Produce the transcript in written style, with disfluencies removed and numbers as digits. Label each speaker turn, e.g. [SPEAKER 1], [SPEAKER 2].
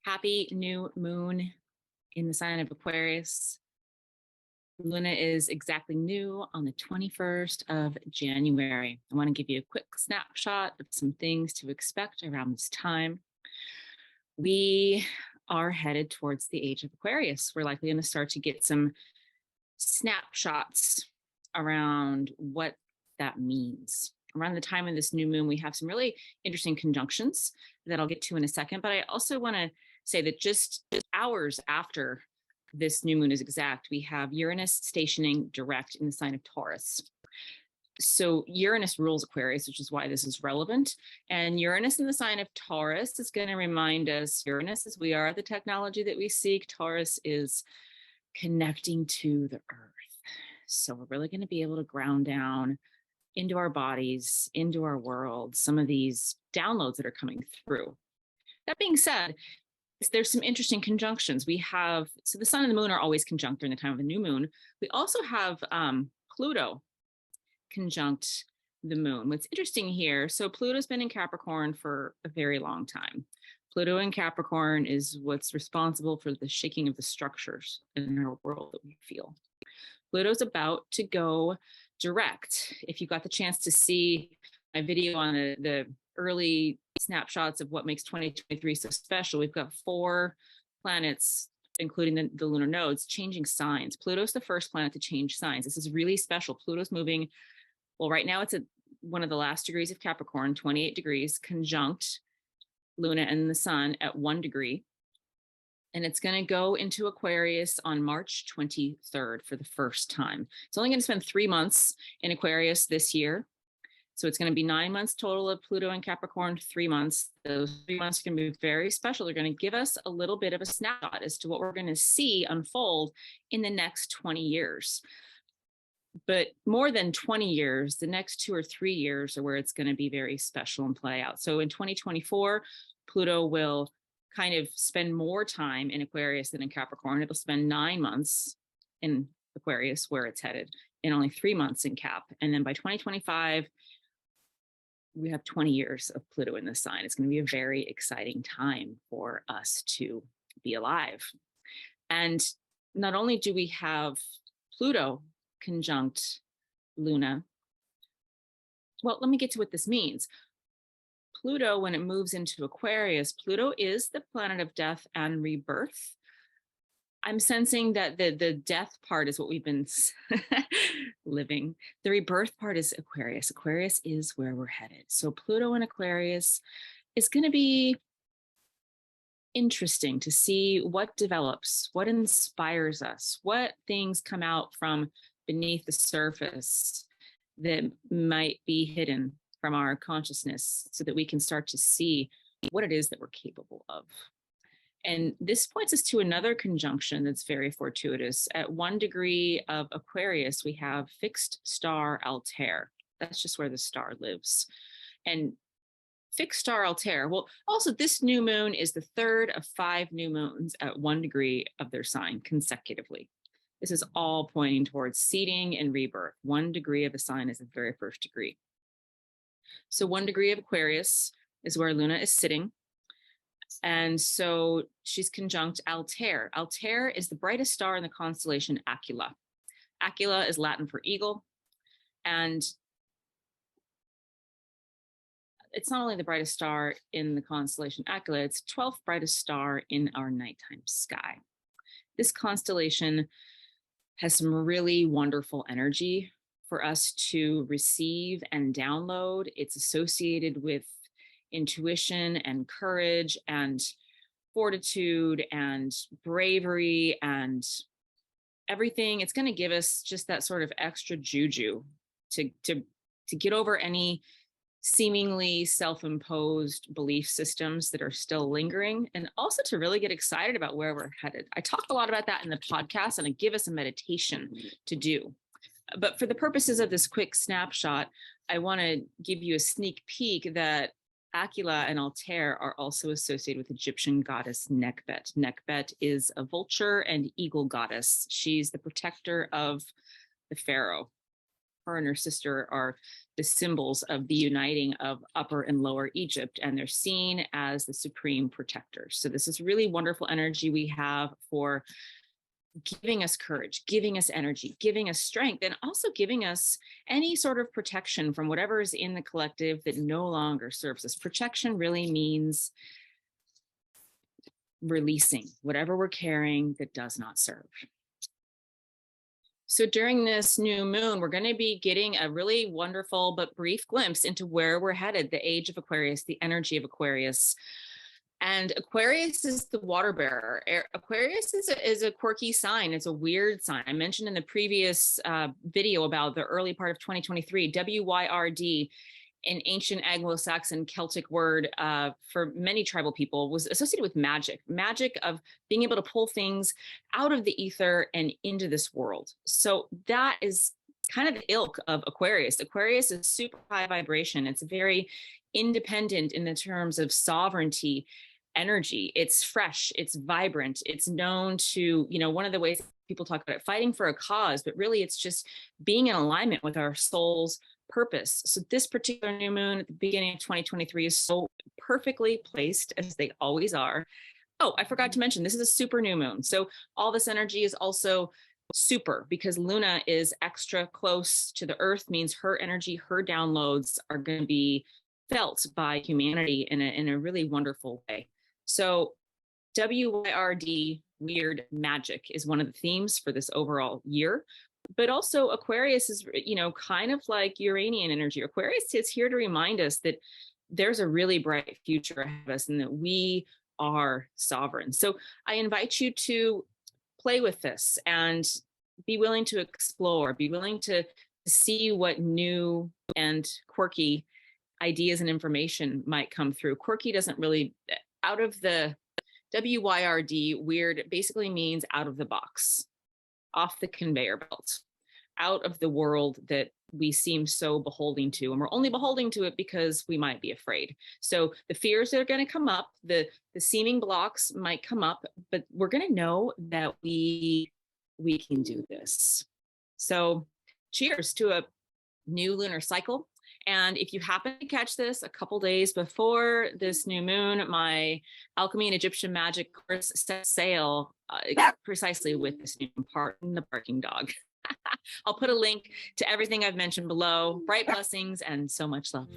[SPEAKER 1] Happy new moon in the sign of Aquarius. Luna is exactly new on the 21st of January. I want to give you a quick snapshot of some things to expect around this time. We are headed towards the age of Aquarius. We're likely going to start to get some snapshots around what that means. Around the time of this new moon, we have some really interesting conjunctions that I'll get to in a second. But I also want to say that just hours after this new moon is exact, we have Uranus stationing direct in the sign of Taurus. So Uranus rules Aquarius, which is why this is relevant. And Uranus in the sign of Taurus is going to remind us, Uranus is we are the technology that we seek. Taurus is connecting to the earth. So we're really going to be able to ground down into our bodies, into our world, some of these downloads that are coming through. That being said, there's some interesting conjunctions. We have, so the sun and the moon are always conjunct during the time of the new moon. We also have Pluto conjunct the moon. What's interesting here, so Pluto's been in Capricorn for a very long time. Pluto in Capricorn is what's responsible for the shaking of the structures in our world that we feel. Pluto's about to go direct. If you got the chance to see my video on the early snapshots of what makes 2023 so special, we've got 4 planets, including the lunar nodes, changing signs. Pluto's the first planet to change signs. This is really special. Pluto's moving, well, right now it's at one of the last degrees of Capricorn, 28 degrees, conjunct Luna and the sun at 1 degree. And it's going to go into Aquarius on March 23rd for the first time. It's only going to spend 3 months in Aquarius this year. So it's going to be 9 months total of Pluto and Capricorn, 3 months. Those 3 months are going to be very special. They're going to give us a little bit of a snapshot as to what we're going to see unfold in the next 20 years. But more than 20 years, the next 2 or 3 years are where it's going to be very special and play out. So in 2024, Pluto will kind of spend more time in Aquarius than in Capricorn. It'll spend 9 months in Aquarius, where it's headed, and only 3 months in Cap. And then by 2025, we have 20 years of Pluto in the sign. It's going to be a very exciting time for us to be alive. And not only do we have Pluto conjunct Luna, well, let me get to what this means. Pluto, when it moves into Aquarius, Pluto is the planet of death and rebirth. I'm sensing that the death part is what we've been living. The rebirth part is Aquarius. Aquarius is where we're headed. So Pluto in Aquarius is going to be interesting to see what develops, what inspires us, what things come out from beneath the surface that might be hidden from our consciousness so that we can start to see what it is that we're capable of. And this points us to another conjunction that's very fortuitous. At 1 degree of Aquarius, we have fixed star Altair. That's just where the star lives. And fixed star Altair, well, also this new moon is the 3rd of 5 new moons at 1 degree of their sign consecutively. This is all pointing towards seeding and rebirth. 1 degree of a sign is the very first degree. So 1 degree of Aquarius is where Luna is sitting. And so she's conjunct Altair. Altair is the brightest star in the constellation Aquila. Aquila is Latin for eagle. And it's not only the brightest star in the constellation Aquila, it's 12th brightest star in our nighttime sky. This constellation has some really wonderful energy for us to receive and download. It's associated with intuition and courage and fortitude and bravery and everything. It's going to give us just that sort of extra juju to get over any seemingly self-imposed belief systems that are still lingering, and also to really get excited about where we're headed. I talk a lot about that in the podcast, and I give us a meditation to do. But for the purposes of this quick snapshot, I want to give you a sneak peek that Aquila and Altair are also associated with Egyptian goddess Nekbet. Nekbet is a vulture and eagle goddess. She's the protector of the pharaoh her and her sister are the symbols of the uniting of Upper and Lower Egypt, and they're seen as the supreme protectors. So this is really wonderful energy we have for giving us courage, giving us energy, giving us strength, and also giving us any sort of protection from whatever is in the collective that no longer serves us. Protection really means releasing whatever we're carrying that does not serve. So during this new moon, we're going to be getting a really wonderful but brief glimpse into where we're headed, the age of Aquarius, the energy of Aquarius. And Aquarius is the water bearer. Aquarius is a quirky sign. It's a weird sign. I mentioned in the previous video about the early part of 2023, WYRD, an ancient Anglo-Saxon Celtic word for many tribal people, was associated with magic of being able to pull things out of the ether and into this world. So that is kind of the ilk of Aquarius. Aquarius is super high vibration. It's very independent in the terms of sovereignty, energy. It's fresh, it's vibrant. It's known to, one of the ways people talk about it, fighting for a cause, but really it's just being in alignment with our soul's purpose. So this particular new moon at the beginning of 2023 is so perfectly placed, as they always are. Oh, I forgot to mention, this is a super new moon. So all this energy is also super because Luna is extra close to the earth, means her energy, her downloads are going to be felt by humanity in a really wonderful way. So WYRD, weird magic, is one of the themes for this overall year. But also Aquarius is, kind of like Uranian energy. Aquarius is here to remind us that there's a really bright future ahead of us and that we are sovereign. So I invite you to play with this and be willing to explore, be willing to see what new and quirky ideas and information might come through. Quirky doesn't really, out of the WYRD, weird basically means out of the box, off the conveyor belt, out of the world that we seem so beholden to. And we're only beholden to it because we might be afraid. So the fears that are going to come up, the seeming blocks might come up, but we're going to know that we can do this. So cheers to a new lunar cycle. And if you happen to catch this a couple days before this new moon, my Alchemy and Egyptian Magic course set sail precisely with this new moon. Pardon the barking dog. I'll put a link to everything I've mentioned below. Bright blessings and so much love.